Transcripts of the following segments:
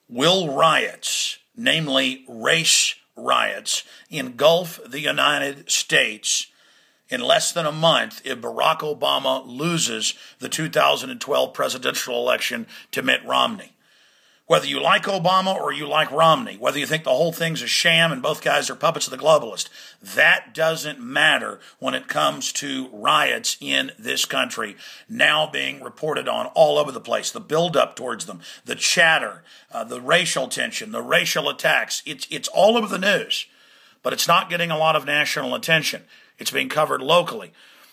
Will riots, namely race riots, engulf the United States in less than a month if Barack Obama loses the 2012 presidential election to Mitt Romney? Whether you like Obama or you like Romney, whether you think the whole thing's a sham and both guys are puppets of the globalist, that doesn't matter when it comes to riots in this country now being reported on all over the place. The buildup towards them, the chatter, the racial tension, the racial attacks. It's all over the news, but it's not getting a lot of national attention. It's being covered locally.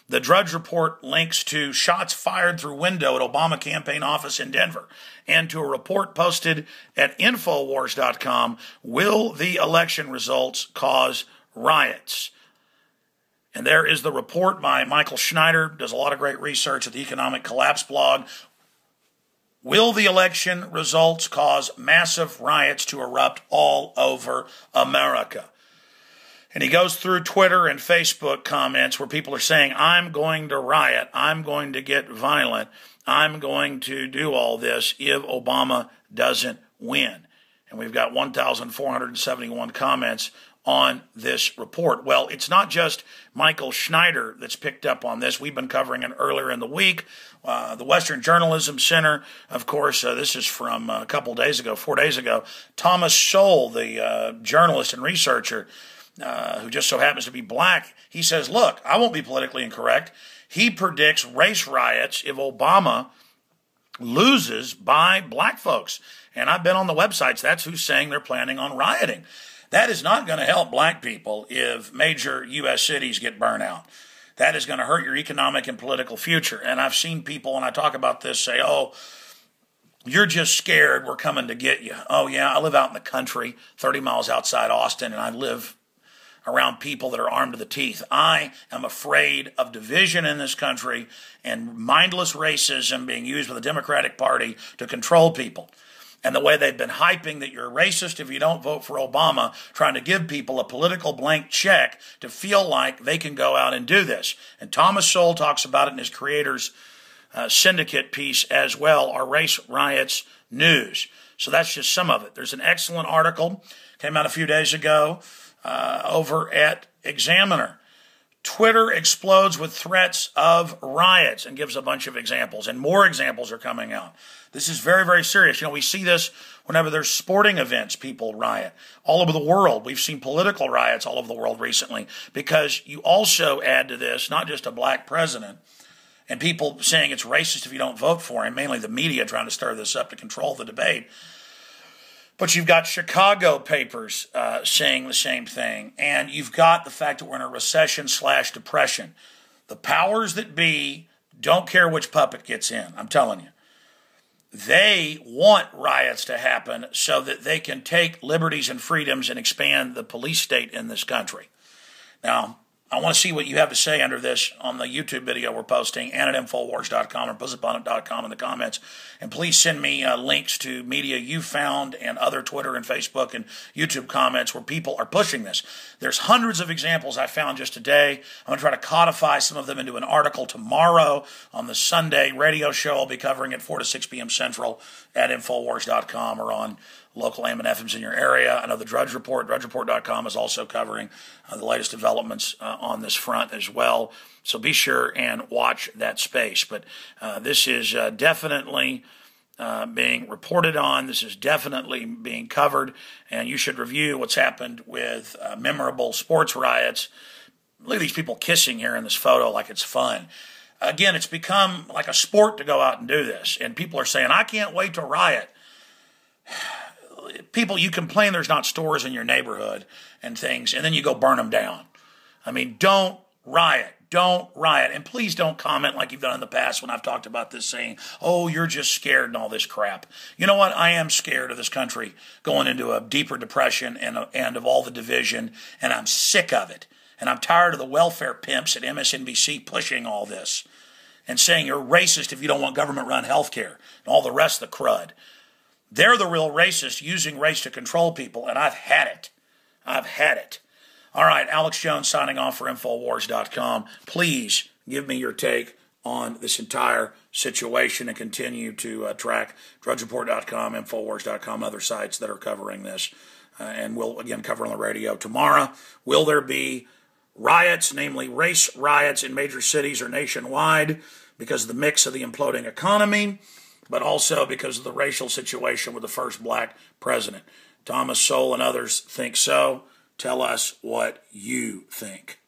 The Drudge Report links to shots fired through window at Obama campaign office in Denver and to a report posted at Infowars.com, will the election results cause riots? And there is the report by Michael Schneider, does a lot of great research at the Economic Collapse blog. Will the election results cause massive riots to erupt all over America? And he goes through Twitter and Facebook comments where people are saying, I'm going to riot, I'm going to get violent, I'm going to do all this if Obama doesn't win. And we've got 1,471 comments on this report. Well, it's not just Michael Schneider that's picked up on this. We've been covering it earlier in the week. The Western Journalism Center, of course, this is from a couple days ago, 4 days ago. Thomas Sowell, the journalist and researcher, who just so happens to be black, he says, look, I won't be politically incorrect. He predicts race riots if Obama loses by black folks. And I've been on the websites. That's who's saying they're planning on rioting. That is not going to help black people if major U.S. cities get burnt out. That is going to hurt your economic and political future. And I've seen people, when I talk about this, say, oh, you're just scared, we're coming to get you. Oh, yeah, I live out in the country, 30 miles outside Austin, and I live around people that are armed to the teeth. I am afraid of division in this country and mindless racism being used by the Democratic Party to control people. And the way they've been hyping that you're racist if you don't vote for Obama, trying to give people a political blank check to feel like they can go out and do this. And Thomas Sowell talks about it in his Creators Syndicate piece as well, our Race Riots News. So that's just some of it. There's an excellent article, came out a few days ago, over at Examiner. Twitter explodes with threats of riots, and gives a bunch of examples, and more examples are coming out. This is very, very serious. You know, we see this whenever there's sporting events, people riot. All over the world, we've seen political riots all over the world recently, because you also add to this not just a black president and people saying it's racist if you don't vote for him, mainly the media trying to stir this up to control the debate. But you've got Chicago papers saying the same thing. And you've got the fact that we're in a recession/depression. The powers that be don't care which puppet gets in, I'm telling you. They want riots to happen so that they can take liberties and freedoms and expand the police state in this country. Now, I want to see what you have to say under this on the YouTube video we're posting, and at Infowars.com or BuzzUpOnIt.com in the comments. And please send me links to media you found and other Twitter and Facebook and YouTube comments where people are pushing this. There's hundreds of examples I found just today. I'm going to try to codify some of them into an article tomorrow on the Sunday radio show. I'll be covering it 4 to 6 p.m. Central at Infowars.com or on local AM and FMs in your area. I know the Drudge Report, DrudgeReport.com, is also covering the latest developments on this front as well. So be sure and watch that space. But this is definitely being reported on. This is definitely being covered. And you should review what's happened with memorable sports riots. Look at these people kissing here in this photo like it's fun. Again, it's become like a sport to go out and do this. And people are saying, I can't wait to riot. People, you complain there's not stores in your neighborhood and things, and then you go burn them down. I mean, don't riot. Don't riot. And please don't comment like you've done in the past when I've talked about this, saying, oh, you're just scared and all this crap. You know what? I am scared of this country going into a deeper depression and of all the division, and I'm sick of it. And I'm tired of the welfare pimps at MSNBC pushing all this and saying you're racist if you don't want government-run health care and all the rest of the crud. They're the real racists using race to control people, and I've had it. I've had it. All right, Alex Jones signing off for Infowars.com. Please give me your take on this entire situation and continue to track drudgereport.com, Infowars.com, other sites that are covering this. And we'll, again, cover on the radio tomorrow. Will there be riots, namely race riots in major cities or nationwide because of the mix of the imploding economy, but also because of the racial situation with the first black president? Thomas Sowell and others think so. Tell us what you think.